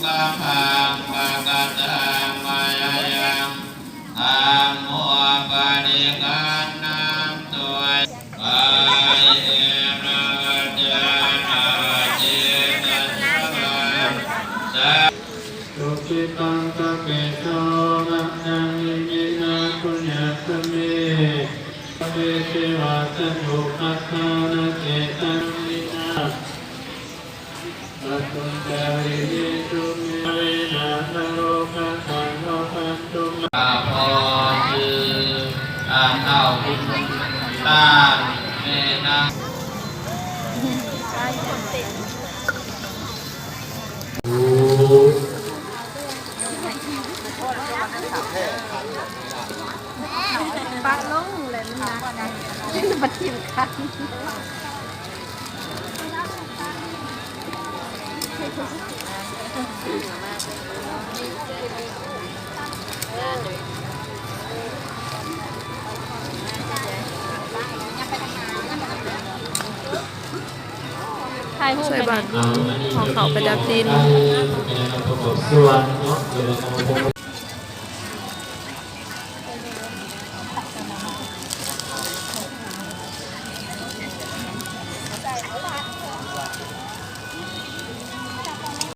กัมมังปะกตังมายายังอามัวปะริกันนัมตัวปายเอนะเจนะเจนะสัพสุขิตังกะเกโตนะยังยินะปุญญาสเมเวทิวาสนุปัฏฐานเกตังนินาปัจจุจาริยิตุเมเวนะโลกะขันโลกัตตุมาพอจืออาเท่าพุทธตาเมนะปะลงเลยนะมาทิมกันใส่บัตรของเขาประดับดิน